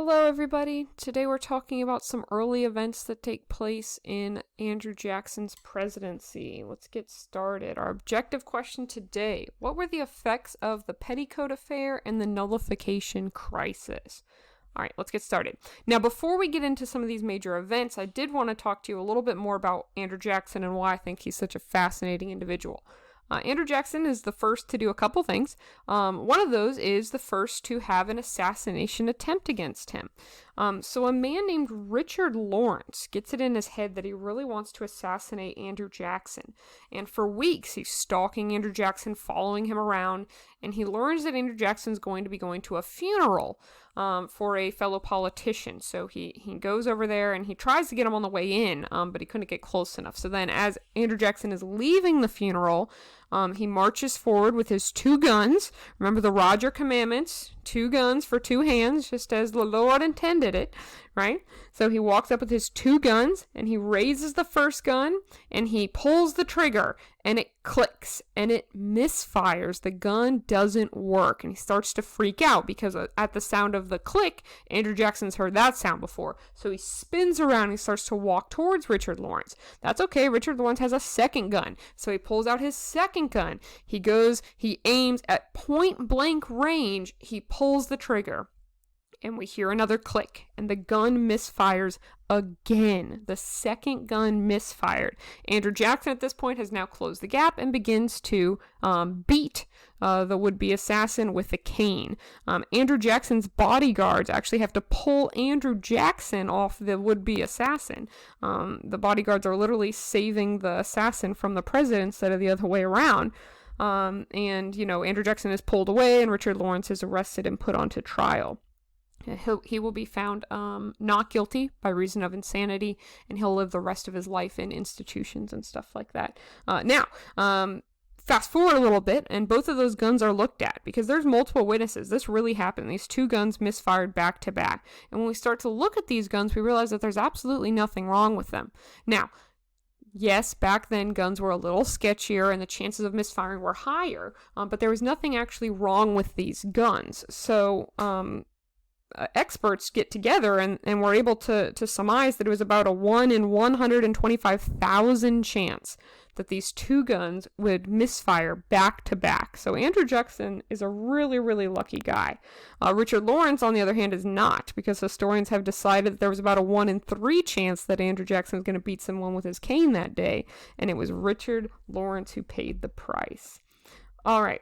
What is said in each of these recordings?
Hello everybody, today we're talking about some early events that take place in Andrew Jackson's presidency. Let's get started. Our objective question today: what were the effects of the Petticoat Affair and the Nullification Crisis? Alright, let's get started. Now, before we get into some of these major events, I did want to talk to you a little bit more about Andrew Jackson and why I think he's such a fascinating individual. Andrew Jackson is the first to do a couple things. One of those is the first to have an assassination attempt against him. So a man named Richard Lawrence gets it in his head that he really wants to assassinate Andrew Jackson. And for weeks, he's stalking Andrew Jackson, following him around, and he learns that Andrew Jackson's going to be going to a funeral for a fellow politician. So he goes over there and he tries to get him on the way in, but he couldn't get close enough. So then as Andrew Jackson is leaving the funeral, he marches forward with his 2 guns. Remember the Roger commandments, 2 guns for 2 hands, just as the Lord intended it, right? So he walks up with his 2 guns and he raises the first gun and he pulls the trigger and it clicks and it misfires. The gun doesn't work and he starts to freak out because at the sound of the click, Andrew Jackson's heard that sound before. So he spins around and he starts to walk towards Richard Lawrence. That's okay. Richard Lawrence has a second gun. So he pulls out his second gun. He aims at point blank range. He pulls the trigger and we hear another click and the gun misfires again. The second gun misfired. Andrew Jackson at this point has now closed the gap and begins to beat the would-be assassin with a cane. Andrew Jackson's bodyguards actually have to pull Andrew Jackson off the would-be assassin. The bodyguards are literally saving the assassin from the president instead of the other way around. Andrew Jackson is pulled away and Richard Lawrence is arrested and put onto trial. He will be found not guilty by reason of insanity, and he'll live the rest of his life in institutions and stuff like that. Fast forward a little bit, and both of those guns are looked at because there's multiple witnesses. This really happened. These 2 guns misfired back to back. And when we start to look at these guns, we realize that there's absolutely nothing wrong with them. Now, yes, back then guns were a little sketchier and the chances of misfiring were higher, but there was nothing actually wrong with these guns. So, experts get together and were able to surmise that it was about a 1 in 125,000 chance that these 2 guns would misfire back to back. So Andrew Jackson is a really, really lucky guy. Richard Lawrence, on the other hand, is not, because historians have decided that there was about a 1 in 3 chance that Andrew Jackson was going to beat someone with his cane that day, and it was Richard Lawrence who paid the price. All right.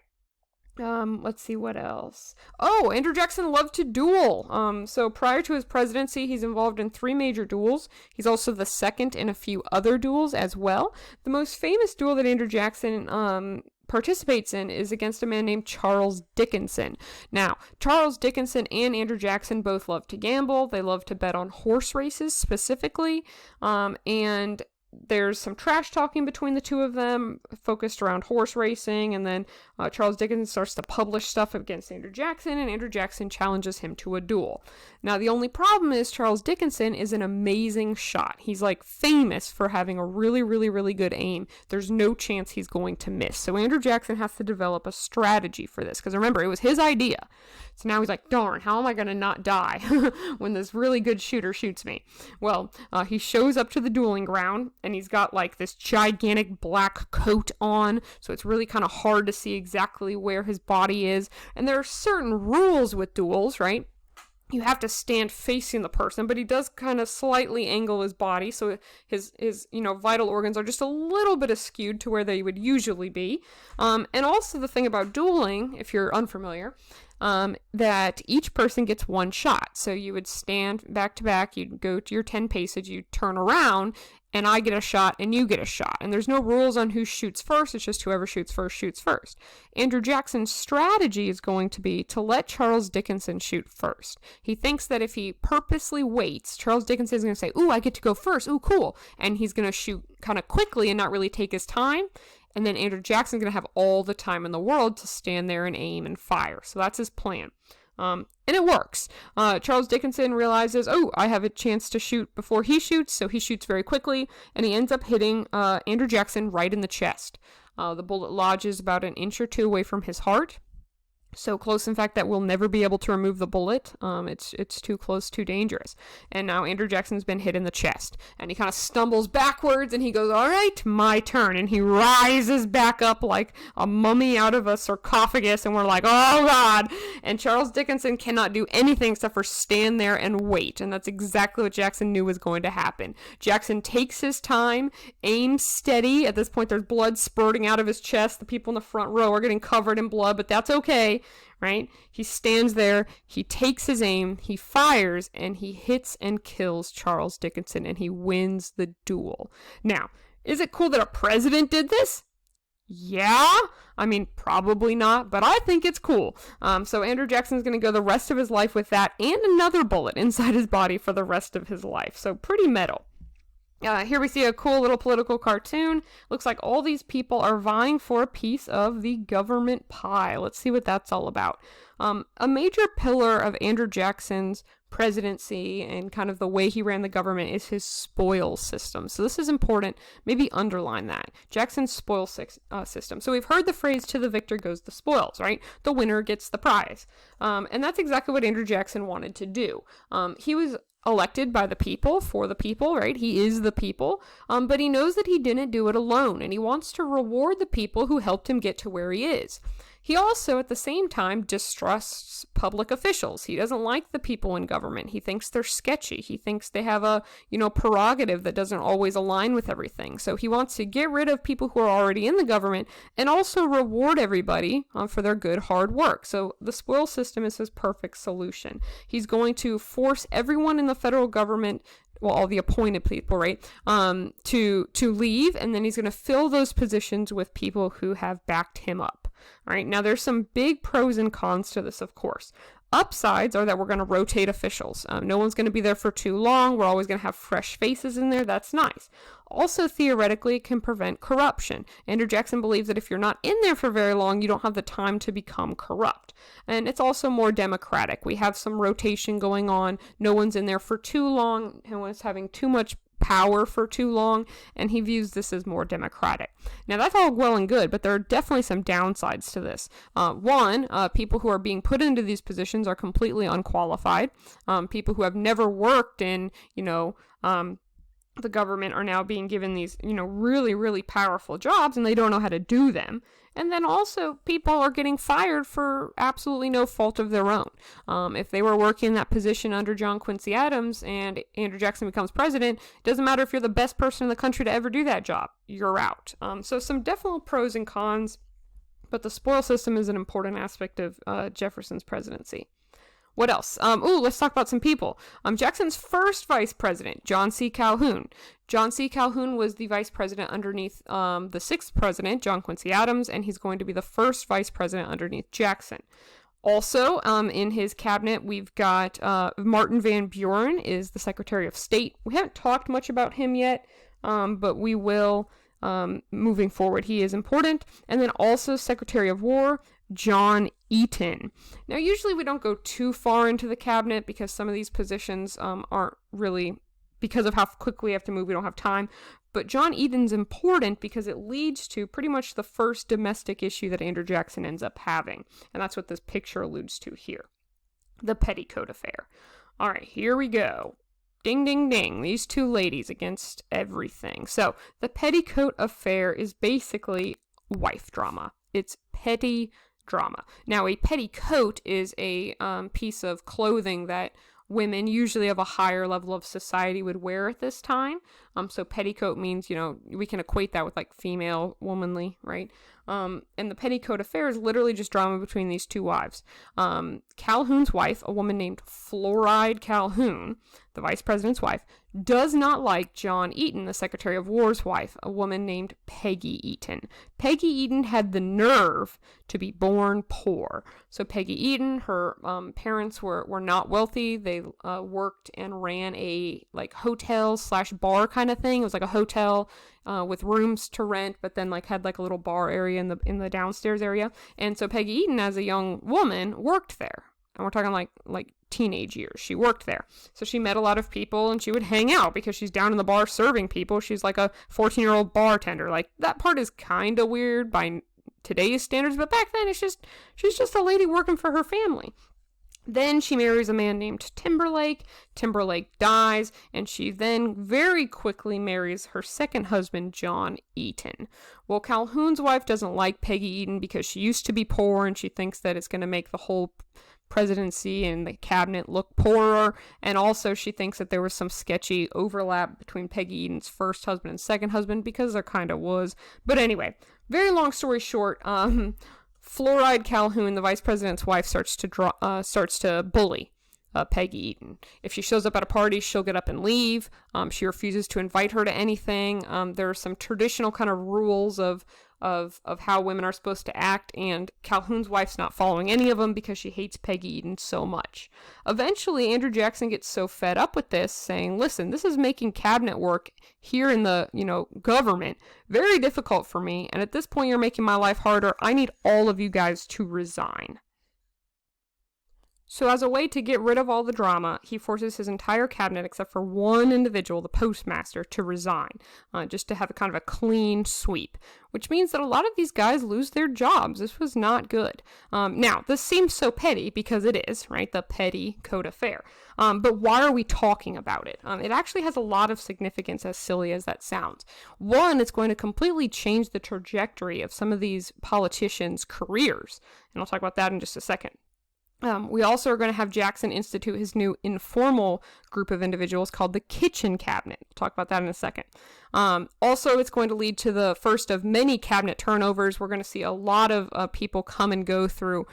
Let's see what else. Oh, Andrew Jackson loved to duel. So prior to his presidency, he's involved in 3 major duels. He's also the second in a few other duels as well. The most famous duel that Andrew Jackson, participates in is against a man named Charles Dickinson. Now, Charles Dickinson and Andrew Jackson both love to gamble. They love to bet on horse races specifically. And there's some trash talking between the 2 of them focused around horse racing, and then Charles Dickinson starts to publish stuff against Andrew Jackson, and Andrew Jackson challenges him to a duel. Now, the only problem is Charles Dickinson is an amazing shot. He's like famous for having a really, really, really good aim. There's no chance he's going to miss. So Andrew Jackson has to develop a strategy for this, because remember, it was his idea. So now he's like, darn, how am I going to not die when this really good shooter shoots me? Well, he shows up to the dueling ground, and he's got like this gigantic black coat on, so it's really kind of hard to see exactly where his body is. And there are certain rules with duels, right? You have to stand facing the person, but he does kind of slightly angle his body, so his vital organs are just a little bit askewed to where they would usually be. And also the thing about dueling, if you're unfamiliar, that each person gets 1 shot. So you would stand back to back, you'd go to your 10 paces, you turn around, and I get a shot and you get a shot. And there's no rules on who shoots first, it's just whoever shoots first. Andrew Jackson's strategy is going to be to let Charles Dickinson shoot first. He thinks that if he purposely waits, Charles Dickinson is going to say, ooh, I get to go first, ooh, cool. And he's going to shoot kind of quickly and not really take his time. And then Andrew Jackson's going to have all the time in the world to stand there and aim and fire. So that's his plan. And it works. Charles Dickinson realizes, oh, I have a chance to shoot before he shoots, so he shoots very quickly, and he ends up hitting Andrew Jackson right in the chest. The bullet lodges about an inch or 2 away from his heart. So close, in fact, that we'll never be able to remove the bullet. It's too close, too dangerous. And now Andrew Jackson's been hit in the chest. And he kind of stumbles backwards and he goes, all right, my turn. And he rises back up like a mummy out of a sarcophagus. And we're like, oh, God. And Charles Dickinson cannot do anything except for stand there and wait. And that's exactly what Jackson knew was going to happen. Jackson takes his time, aims steady. At this point, there's blood spurting out of his chest. The people in the front row are getting covered in blood, but that's okay. Right? He stands there, he takes his aim, he fires, and he hits and kills Charles Dickinson, and he wins the duel. Now, is it cool that a president did this? Yeah, I mean, probably not, but I think it's cool. So Andrew Jackson's going to go the rest of his life with that and another bullet inside his body for the rest of his life. So pretty metal. Here we see a cool little political cartoon. Looks like all these people are vying for a piece of the government pie. Let's see what that's all about. A major pillar of Andrew Jackson's presidency and kind of the way he ran the government is his spoils system. So this is important. Maybe underline that. Jackson's spoils system. So we've heard the phrase, to the victor goes the spoils, right? The winner gets the prize. And that's exactly what Andrew Jackson wanted to do. He was elected by the people, for the people, right? He is the people, but he knows that he didn't do it alone, and he wants to reward the people who helped him get to where he is. He also, at the same time, distrusts public officials. He doesn't like the people in government. He thinks they're sketchy. He thinks they have a, prerogative that doesn't always align with everything. So he wants to get rid of people who are already in the government and also reward everybody for their good, hard work. So the spoil system is his perfect solution. He's going to force everyone in the federal government, well, all the appointed people, right, to leave, and then he's going to fill those positions with people who have backed him up. All right, now there's some big pros and cons to this, of course. Upsides are that we're going to rotate officials. No one's going to be there for too long. We're always going to have fresh faces in there. That's nice. Also, theoretically, it can prevent corruption. Andrew Jackson believes that if you're not in there for very long, you don't have the time to become corrupt. And it's also more democratic. We have some rotation going on. No one's in there for too long. No one's having too much power for too long, and he views this as more democratic. Now, that's all well and good, but there are definitely some downsides to this. One, people who are being put into these positions are completely unqualified. People who have never worked in, the government are now being given these, really, really powerful jobs, and they don't know how to do them. And then also, people are getting fired for absolutely no fault of their own. If they were working in that position under John Quincy Adams and Andrew Jackson becomes president, it doesn't matter if you're the best person in the country to ever do that job. You're out. So some definite pros and cons, but the spoil system is an important aspect of Jefferson's presidency. What else? Let's talk about some people. Jackson's first vice president, John C. Calhoun. John C. Calhoun was the vice president underneath the sixth president, John Quincy Adams, and he's going to be the first vice president underneath Jackson. Also, in his cabinet, we've got Martin Van Buren is the Secretary of State. We haven't talked much about him yet, but we will moving forward. He is important. And then also Secretary of War, John Eaton. Now, usually we don't go too far into the cabinet because some of these positions aren't really, because of how quickly we have to move, we don't have time. But John Eaton's important because it leads to pretty much the first domestic issue that Andrew Jackson ends up having. And that's what this picture alludes to here. The petticoat affair. All right, here we go. Ding, ding, ding. These two ladies against everything. So the petticoat affair is basically wife drama. It's petty drama. Now, a petticoat is a piece of clothing that women, usually of a higher level of society, would wear at this time. So petticoat means, we can equate that with like female, womanly, right? And the petticoat affair is literally just drama between these two wives. Calhoun's wife, a woman named Floride Calhoun, the vice president's wife, does not like John Eaton, the Secretary of War's wife, a woman named Peggy Eaton. Peggy Eaton had the nerve to be born poor. So Peggy Eaton, her parents were not wealthy. They worked and ran a hotel/bar kind of thing. It was like a hotel with rooms to rent, but then had a little bar area in the downstairs area. And so Peggy Eaton, as a young woman, worked there. And we're talking like teenage years. She worked there. So she met a lot of people and she would hang out because she's down in the bar serving people. She's like a 14-year-old bartender. That part is kind of weird by today's standards, but back then she's just a lady working for her family. Then she marries a man named Timberlake. Timberlake dies, and she then very quickly marries her second husband, John Eaton. Well, Calhoun's wife doesn't like Peggy Eaton because she used to be poor, and she thinks that it's going to make the whole presidency and the cabinet look poorer, and also she thinks that there was some sketchy overlap between Peggy Eaton's first husband and second husband, because there kind of was. But anyway, very long story short, Fluoride Calhoun, the vice president's wife, starts to bully Peggy Eaton. If she shows up at a party, she'll get up and leave. She refuses to invite her to anything. There are some traditional kind of rules of how women are supposed to act, and Calhoun's wife's not following any of them because she hates Peggy Eaton so much. Eventually, Andrew Jackson gets so fed up with this, saying, listen, this is making cabinet work here in the, government very difficult for me, and at this point you're making my life harder. I need all of you guys to resign. So as a way to get rid of all the drama, he forces his entire cabinet, except for one individual, the postmaster, to resign, just to have a kind of a clean sweep, which means that a lot of these guys lose their jobs. This was not good. Now, this seems so petty, because it is, right? The petticoat affair. But why are we talking about it? It actually has a lot of significance, as silly as that sounds. One, it's going to completely change the trajectory of some of these politicians' careers, and I'll talk about that in just a second. We also are going to have Jackson institute his new informal group of individuals called the Kitchen Cabinet. We'll talk about that in a second. Also, it's going to lead to the first of many cabinet turnovers. We're going to see a lot of people come and go through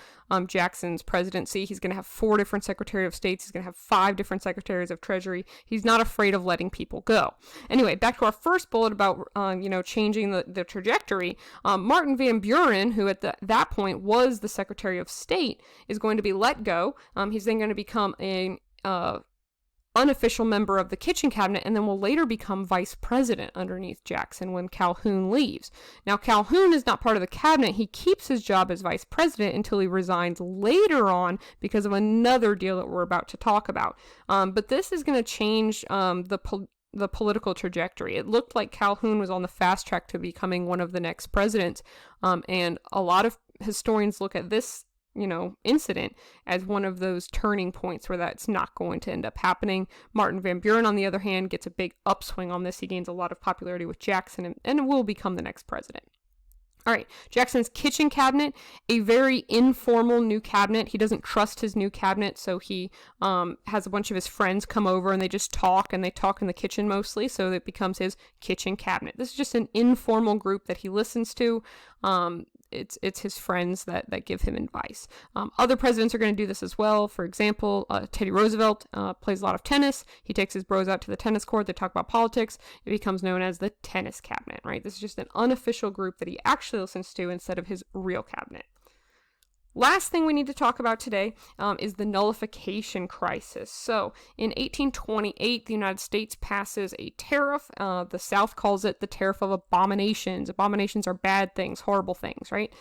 Jackson's presidency. He's going to have 4 different Secretary of States. He's going to have 5 different Secretaries of Treasury. He's not afraid of letting people go. Anyway, back to our first bullet about, changing the trajectory. Martin Van Buren, who at that point was the Secretary of State, is going to be let go. He's then going to become an unofficial member of the Kitchen Cabinet, and then will later become vice president underneath Jackson when Calhoun leaves. Now, Calhoun is not part of the cabinet. He keeps his job as vice president until he resigns later on because of another deal that we're about to talk about. But this is going to change the political trajectory. It looked like Calhoun was on the fast track to becoming one of the next presidents, and a lot of historians look at this incident as one of those turning points where that's not going to end up happening. Martin Van Buren, on the other hand, gets a big upswing on this. He gains a lot of popularity with Jackson and will become the next president. All right, Jackson's Kitchen Cabinet, a very informal new cabinet. He doesn't trust his new cabinet, so he has a bunch of his friends come over and they just talk, and they talk in the kitchen mostly, so it becomes his Kitchen Cabinet. This is just an informal group that he listens to. It's his friends that give him advice. Other presidents are going to do this as well. For example, Teddy Roosevelt plays a lot of tennis. He takes his bros out to the tennis court. They talk about politics. It becomes known as the Tennis Cabinet, right? This is just an unofficial group that he actually listens to instead of his real cabinet. Last thing we need to talk about today is the nullification crisis. So in 1828, the United States passes a tariff. The South calls it the tariff of abominations. Abominations are bad things, horrible things, right?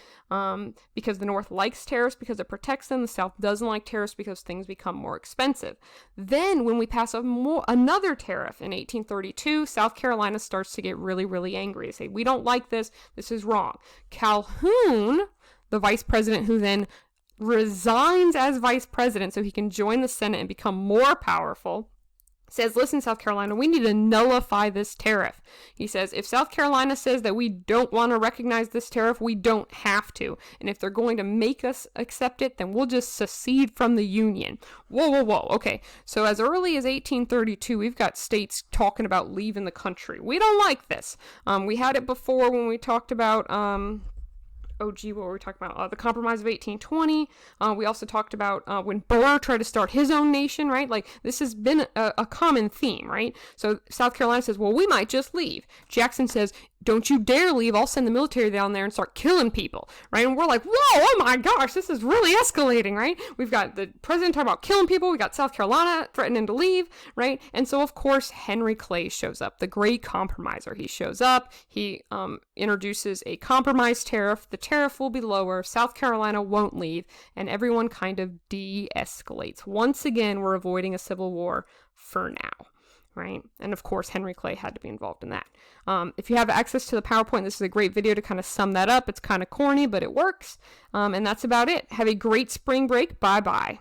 Because the North likes tariffs because it protects them. The South doesn't like tariffs because things become more expensive. Then when we pass another tariff in 1832, South Carolina starts to get really, really angry. They say, we don't like this. This is wrong. Calhoun, the vice president, who then resigns as vice president so he can join the Senate and become more powerful, says, listen, South Carolina, we need to nullify this tariff. He says, if South Carolina says that we don't want to recognize this tariff, we don't have to. And if they're going to make us accept it, then we'll just secede from the Union. Whoa. Okay, so as early as 1832, we've got states talking about leaving the country. We don't like this. We had it before when we talked about... what were we talking about? The Compromise of 1820. We also talked about when Burr tried to start his own nation, right? Like, this has been a common theme, right? So South Carolina says, well, we might just leave. Jackson says, don't you dare leave. I'll send the military down there and start killing people, right? And we're like, whoa, oh my gosh, this is really escalating, right? We've got the president talking about killing people. We got South Carolina threatening to leave, right? And so, of course, Henry Clay shows up, the great compromiser. He shows up. He introduces a compromise tariff. The tariff will be lower. South Carolina won't leave. And everyone kind of de-escalates. Once again, we're avoiding a civil war for now. right? And of course, Henry Clay had to be involved in that. If you have access to the PowerPoint, this is a great video to kind of sum that up. It's kind of corny, but it works. And that's about it. Have a great spring break. Bye-bye.